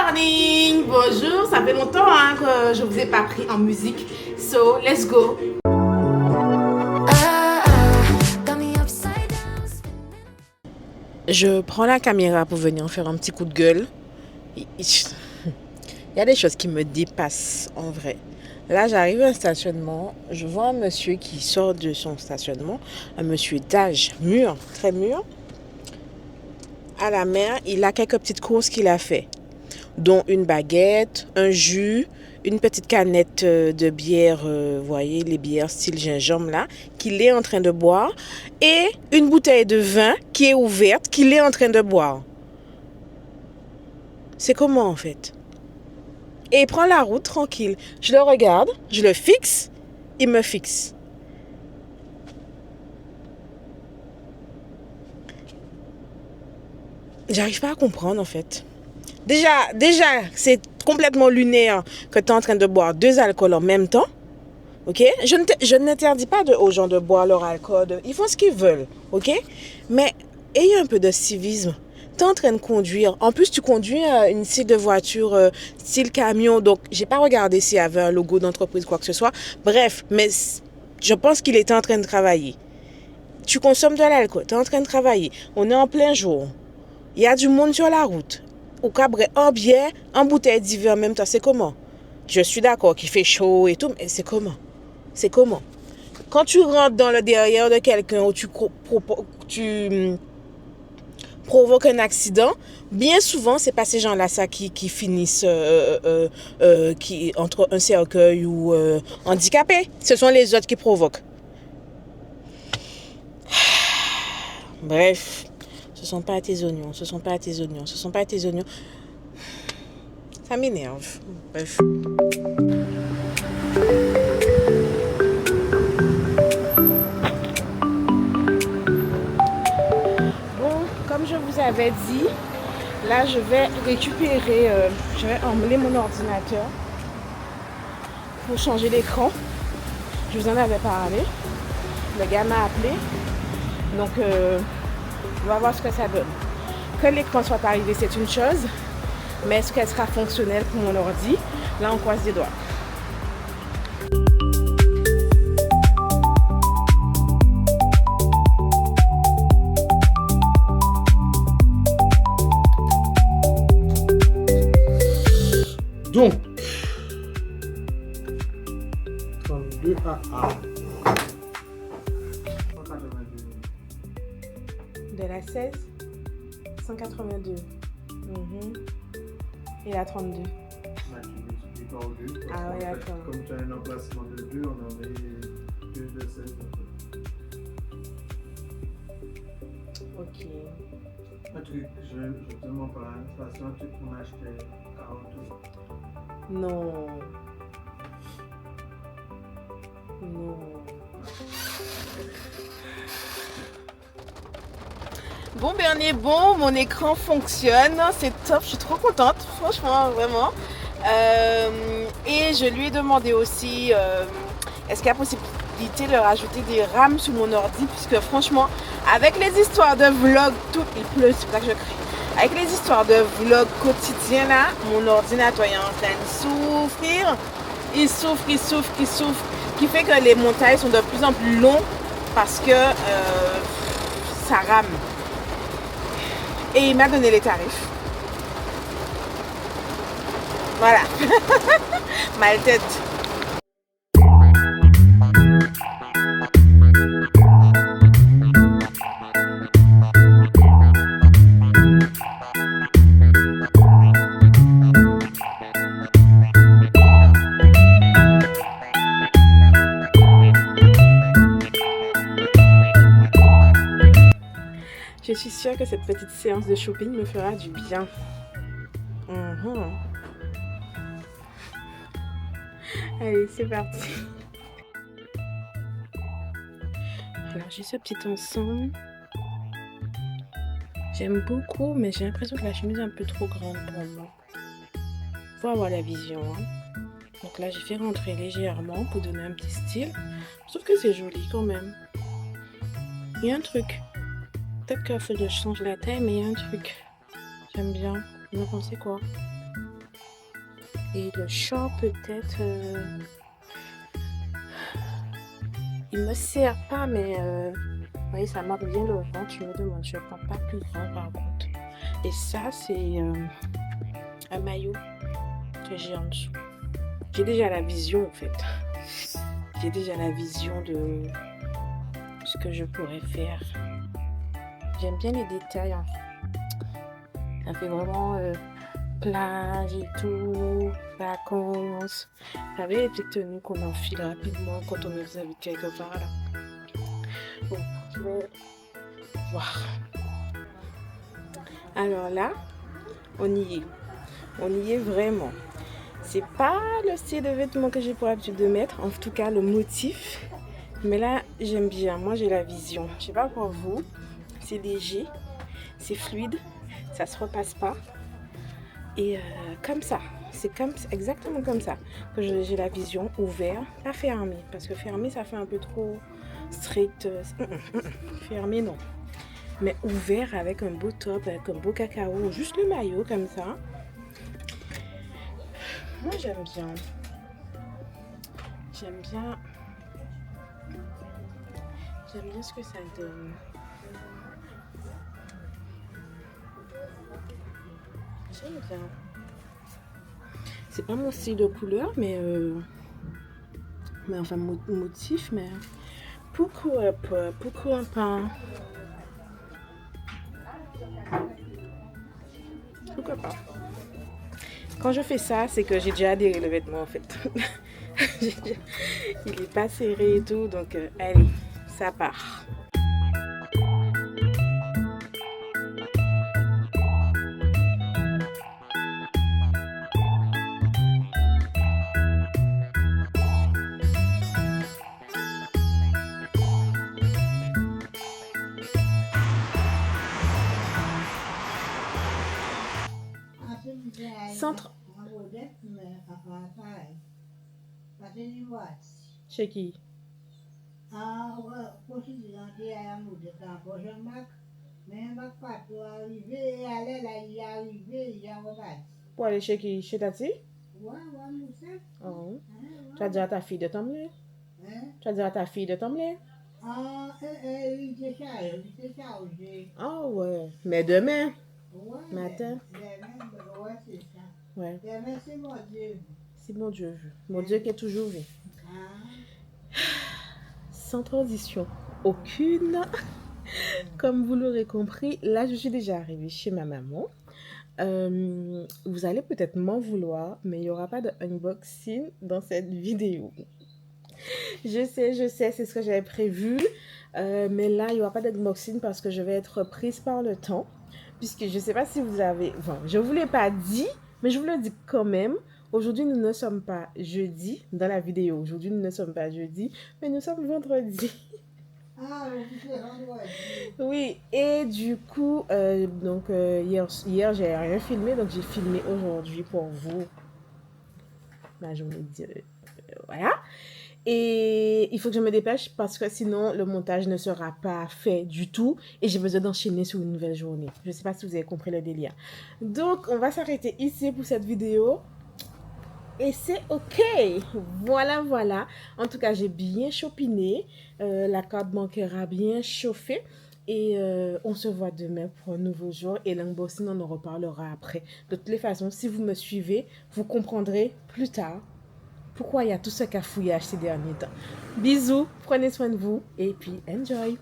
morning! Bonjour, ça fait longtemps que je vous ai pas pris en musique. So, let's go! Je prends la caméra pour venir faire un petit coup de gueule. Il y a des choses qui me dépassent en vrai. Là, j'arrive à un stationnement. Je vois un monsieur qui sort de son stationnement. Un monsieur d'âge mûr, très mûr. À la main, il a quelques petites courses qu'il a fait, dont une baguette, un jus, une petite canette de bière, vous voyez, les bières style gingembre là, qu'il est en train de boire, et une bouteille de vin qui est ouverte, qu'il est en train de boire. C'est comment en fait? Et il prend la route tranquille. Je le regarde, je le fixe, il me fixe. J'arrive pas à comprendre en fait. Déjà, c'est complètement lunaire que tu es en train de boire 2 alcools en même temps. Ok? Je n'interdis pas aux gens de boire leur alcool. Ils font ce qu'ils veulent. Ok? Mais ayez un peu de civisme. Tu es en train de conduire. En plus, tu conduis une style de voiture, style camion. Donc, j'ai pas regardé s'il y avait un logo d'entreprise, quoi que ce soit. Bref, mais je pense qu'il était en train de travailler. Tu consommes de l'alcool. Tu es en train de travailler. On est en plein jour. Il y a du monde sur la route. Au cabaret, en bière, en bouteille de vin en même temps, c'est comment? Je suis d'accord qu'il fait chaud et tout, mais c'est comment? C'est comment? Quand tu rentres dans le derrière de quelqu'un ou tu provoques un accident, bien souvent, c'est pas ces gens-là qui finissent entre un cercueil ou handicapés. Ce sont les autres qui provoquent. Bref. Ce sont pas tes oignons, ce sont pas tes oignons, ce sont pas tes oignons. Ça m'énerve. Bref. Bon, comme je vous avais dit, là je vais récupérer, je vais emmener mon ordinateur pour changer l'écran. Je vous en avais parlé. Le gars m'a appelé. Donc, on va voir ce que ça donne. Que l'écran soit arrivé, c'est une chose. Mais est-ce qu'elle sera fonctionnelle pour mon ordi? Là, on croise les doigts. Donc, 32 AA. De la 16, 182. Et la 32. Ah oui, d'accord. Comme tu as un emplacement de 2, on en met 2 de 16. Ok. Un truc, je te demande pas l'inflation, un truc qu'on achetait 40 euros. Non. Non. Bon, ben on est bon, mon écran fonctionne, c'est top, je suis trop contente, franchement, vraiment. Et je lui ai demandé aussi, est-ce qu'il y a possibilité de rajouter des RAM sur mon ordi, puisque franchement, avec les histoires de vlog, tout, il pleut, c'est pour ça que je crie. Avec les histoires de vlog quotidiens là, mon ordinateur est en train de souffrir. Il souffre, qui fait que les montages sont de plus en plus longs parce que ça rame. Et il m'a donné les tarifs. Voilà. Mal tête. Je suis sûre que cette petite séance de shopping me fera du bien. Allez, c'est parti. Alors, j'ai ce petit ensemble. J'aime beaucoup, mais j'ai l'impression que la chemise est un peu trop grande pour moi. Faut avoir la vision. Donc là, j'ai fait rentrer légèrement pour donner un petit style. Je trouve que c'est joli quand même. Il y a un truc. Peut-être qu'il faut que je change la taille, mais il y a un truc. J'aime bien. Vous en pensez quoi? Et le short peut-être... il me sert pas, mais... vous voyez, ça marque bien le ventre. Je me demande, je ne prends pas plus grand par contre. Et ça, c'est un maillot que j'ai en dessous. J'ai déjà la vision en fait. J'ai déjà la vision de ce que je pourrais faire. J'aime bien les détails. Hein. Ça fait vraiment plage et tout, vacances. Vous savez, les petites tenues qu'on enfile rapidement quand on est habite quelque part là. Bon, je vais voir. Alors là, on y est. On y est vraiment. C'est pas le style de vêtements que j'ai pour l'habitude de mettre, en tout cas le motif. Mais là, j'aime bien. Moi, j'ai la vision. Je sais pas pour vous. C'est léger, c'est fluide, ça se repasse pas. Et comme ça, c'est exactement comme ça que j'ai la vision ouverte, pas fermée. Parce que fermée, ça fait un peu trop strict. Fermé, non. Mais ouvert avec un beau top, avec un beau cacao, juste le maillot comme ça. Moi j'aime bien. J'aime bien ce que ça donne. J'aime bien. C'est pas mon style de couleur, mais enfin motif, mais pourquoi pas. Pourquoi pas. Quand je fais ça, c'est que j'ai déjà adhéré le vêtement en fait. Il est pas serré et tout, donc allez, ça part. Centre. Chez qui? Pour aller chez qui? Chez Tati? Oh. Tu as dit à ta fille de t'emmener? Tu as dit à ta fille de t'emmener? Ah ouais. Mais demain? Matin? Ouais. Si mon Dieu veut. Mon Dieu qui est toujours vu. Sans transition aucune. Comme vous l'aurez compris, là je suis déjà arrivée chez ma maman. Vous allez peut-être m'en vouloir, mais il n'y aura pas de unboxing dans cette vidéo. Je sais, c'est ce que j'avais prévu. Mais là, il n'y aura pas d'unboxing parce que je vais être prise par le temps. Puisque je ne sais pas si vous avez... Enfin, je ne vous l'ai pas dit, mais je vous le dis quand même. Aujourd'hui, nous ne sommes pas jeudi dans la vidéo. Aujourd'hui, nous ne sommes pas jeudi, mais nous sommes vendredi. Ah, oui, et du coup, hier j'ai rien filmé, donc j'ai filmé aujourd'hui pour vous. Ma journée voilà. Et il faut que je me dépêche parce que sinon le montage ne sera pas fait du tout et j'ai besoin d'enchaîner sur une nouvelle journée. Je ne sais pas si vous avez compris le délire. Donc on va s'arrêter ici pour cette vidéo. Et c'est ok. Voilà. En tout cas, j'ai bien chopiné. La carte bancaire a bien chauffé. Et on se voit demain pour un nouveau jour. Et l'unboxing, on en reparlera après. De toutes les façons, si vous me suivez, vous comprendrez plus tard pourquoi il y a tout ce cafouillage ces derniers temps. Bisous, prenez soin de vous et puis enjoy.